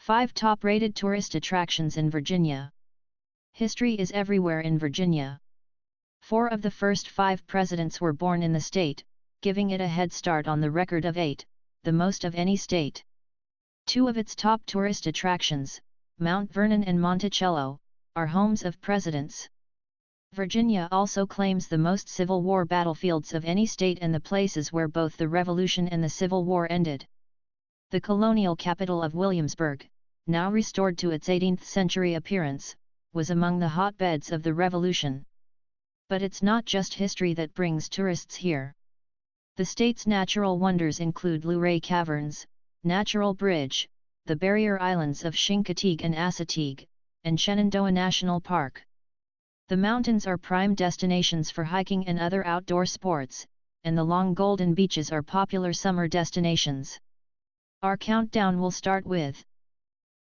5 top-rated tourist attractions in Virginia. History is everywhere in Virginia. 4 of the first 5 presidents were born in the state, giving it a head start on the record of 8, the most of any state. 2 of its top tourist attractions, Mount Vernon and Monticello, are homes of presidents. Virginia also claims the most Civil War battlefields of any state and the places where both the Revolution and the Civil War ended. The colonial capital of Williamsburg, now restored to its 18th century appearance, was among the hotbeds of the Revolution. But it's not just history that brings tourists here. The state's natural wonders include Luray Caverns, Natural Bridge, the barrier islands of Chincoteague and Assateague, and Shenandoah National Park. The mountains are prime destinations for hiking and other outdoor sports, and the long golden beaches are popular summer destinations. Our countdown will start with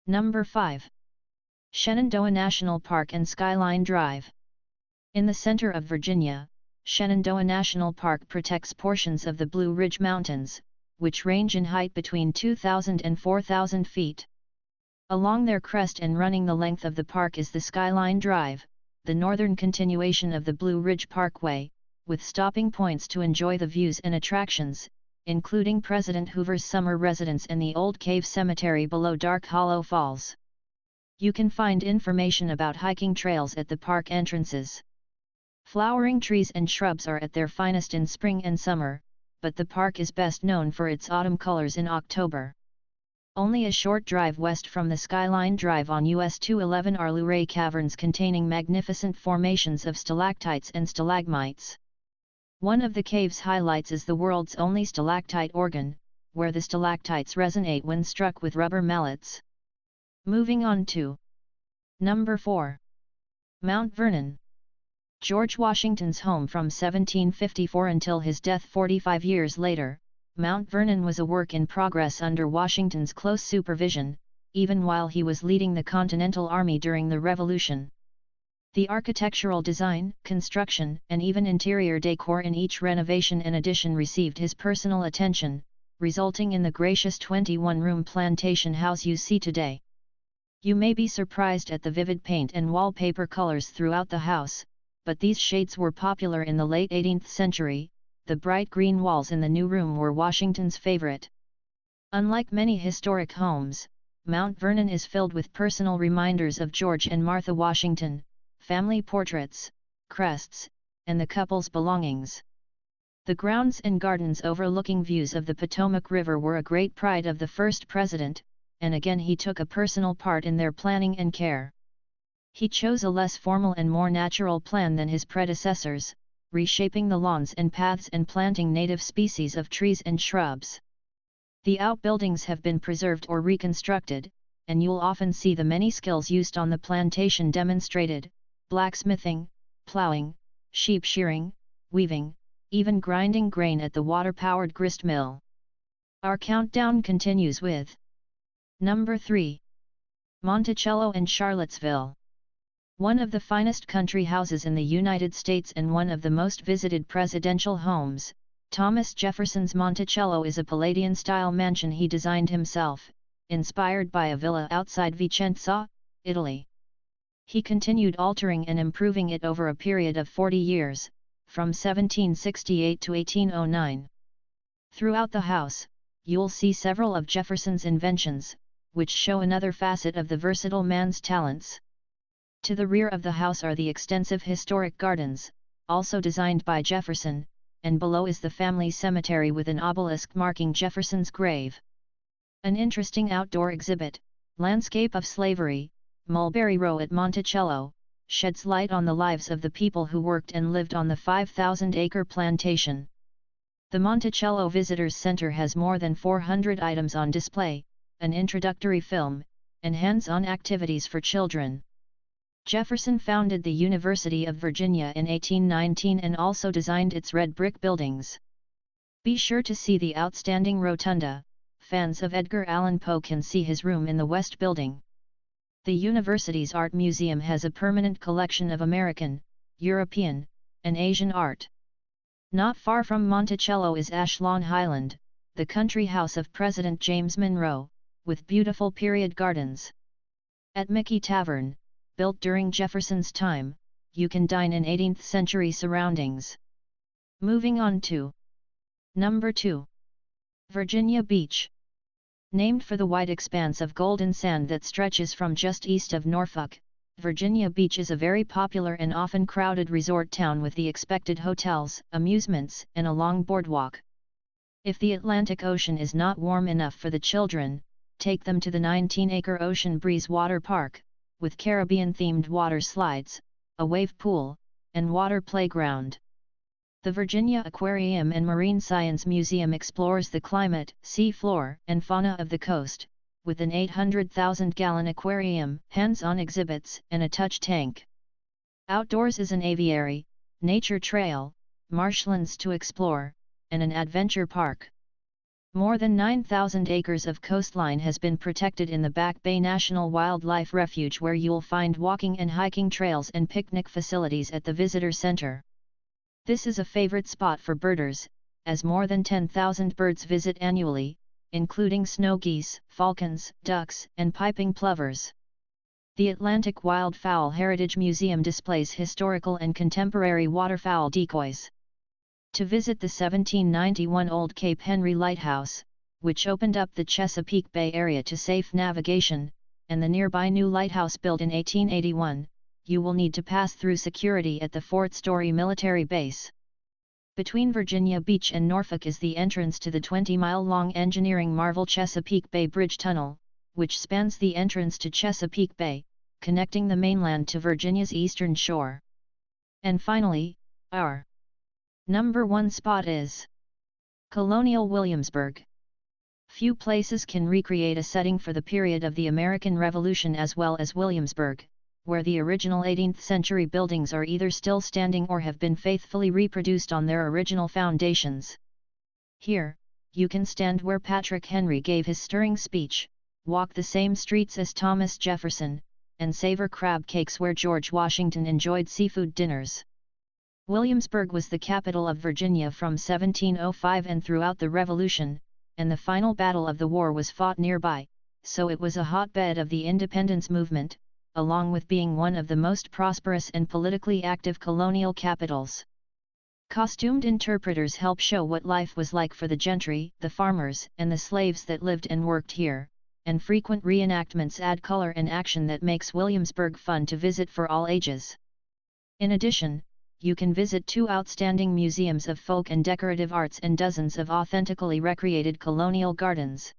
Number 5. Shenandoah National Park and Skyline Drive. In the center of Virginia, Shenandoah National Park protects portions of the Blue Ridge Mountains, which range in height between 2,000 and 4,000 feet. Along their crest and running the length of the park is the Skyline Drive, the northern continuation of the Blue Ridge Parkway, with stopping points to enjoy the views and attractions, including President Hoover's summer residence and the Old Cave Cemetery below Dark Hollow Falls. You can find information about hiking trails at the park entrances. Flowering trees and shrubs are at their finest in spring and summer, but the park is best known for its autumn colors in October. Only a short drive west from the Skyline Drive on US 211 are Luray Caverns containing magnificent formations of stalactites and stalagmites. One of the cave's highlights is the world's only stalactite organ, where the stalactites resonate when struck with rubber mallets. Moving on to Number 4. Mount Vernon. George Washington's home from 1754 until his death 45 years later, Mount Vernon was a work in progress under Washington's close supervision, even while he was leading the Continental Army during the Revolution. The architectural design, construction, and even interior decor in each renovation and addition received his personal attention, resulting in the gracious 21-room plantation house you see today. You may be surprised at the vivid paint and wallpaper colors throughout the house, but these shades were popular in the late 18th century. The bright green walls in the new room were Washington's favorite. Unlike many historic homes, Mount Vernon is filled with personal reminders of George and Martha Washington, family portraits, crests, and the couple's belongings. The grounds and gardens overlooking views of the Potomac River were a great pride of the first president, and again he took a personal part in their planning and care. He chose a less formal and more natural plan than his predecessors, reshaping the lawns and paths and planting native species of trees and shrubs. The outbuildings have been preserved or reconstructed, and you'll often see the many skills used on the plantation demonstrated: blacksmithing, plowing, sheep shearing, weaving, even grinding grain at the water-powered grist mill. Our countdown continues with Number 3. Monticello and Charlottesville. One of the finest country houses in the United States and one of the most visited presidential homes, Thomas Jefferson's Monticello is a Palladian-style mansion he designed himself, inspired by a villa outside Vicenza, Italy. He continued altering and improving it over a period of 40 years, from 1768 to 1809. Throughout the house, you'll see several of Jefferson's inventions, which show another facet of the versatile man's talents. To the rear of the house are the extensive historic gardens, also designed by Jefferson, and below is the family cemetery with an obelisk marking Jefferson's grave. An interesting outdoor exhibit, Landscape of Slavery, Mulberry Row at Monticello, sheds light on the lives of the people who worked and lived on the 5,000-acre plantation. The Monticello Visitors Center has more than 400 items on display, an introductory film, and hands-on activities for children. Jefferson founded the University of Virginia in 1819 and also designed its red brick buildings. Be sure to see the outstanding rotunda. Fans of Edgar Allan Poe can see his room in the West Building. The university's art museum has a permanent collection of American, European, and Asian art. Not far from Monticello is Ashlawn Highland, the country house of President James Monroe, with beautiful period gardens. At Mickey Tavern, built during Jefferson's time, you can dine in 18th century surroundings. Moving on to Number 2. Virginia Beach. Named for the wide expanse of golden sand that stretches from just east of Norfolk, Virginia Beach is a very popular and often crowded resort town with the expected hotels, amusements, and a long boardwalk. If the Atlantic Ocean is not warm enough for the children, take them to the 19-acre Ocean Breeze Water Park, with Caribbean-themed water slides, a wave pool, and water playground. The Virginia Aquarium and Marine Science Museum explores the climate, sea floor, and fauna of the coast, with an 800,000-gallon aquarium, hands-on exhibits, and a touch tank. Outdoors is an aviary, nature trail, marshlands to explore, and an adventure park. More than 9,000 acres of coastline has been protected in the Back Bay National Wildlife Refuge, where you'll find walking and hiking trails and picnic facilities at the visitor center. This is a favorite spot for birders, as more than 10,000 birds visit annually, including snow geese, falcons, ducks, and piping plovers. The Atlantic Wildfowl Heritage Museum displays historical and contemporary waterfowl decoys. To visit the 1791 Old Cape Henry Lighthouse, which opened up the Chesapeake Bay area to safe navigation, and the nearby new lighthouse built in 1881, you will need to pass through security at the Fort Story military base. Between Virginia Beach and Norfolk is the entrance to the 20-mile-long engineering marvel Chesapeake Bay Bridge Tunnel, which spans the entrance to Chesapeake Bay, connecting the mainland to Virginia's eastern shore. And finally, our number 1 spot is Colonial Williamsburg. Few places can recreate a setting for the period of the American Revolution as well as Williamsburg, where the original 18th century buildings are either still standing or have been faithfully reproduced on their original foundations. Here, you can stand where Patrick Henry gave his stirring speech, walk the same streets as Thomas Jefferson, and savor crab cakes where George Washington enjoyed seafood dinners. Williamsburg was the capital of Virginia from 1705 and throughout the Revolution, and the final battle of the war was fought nearby, so it was a hotbed of the independence movement, along with being one of the most prosperous and politically active colonial capitals. Costumed interpreters help show what life was like for the gentry, the farmers, and the slaves that lived and worked here, and frequent reenactments add color and action that makes Williamsburg fun to visit for all ages. In addition, you can visit 2 outstanding museums of folk and decorative arts and dozens of authentically recreated colonial gardens.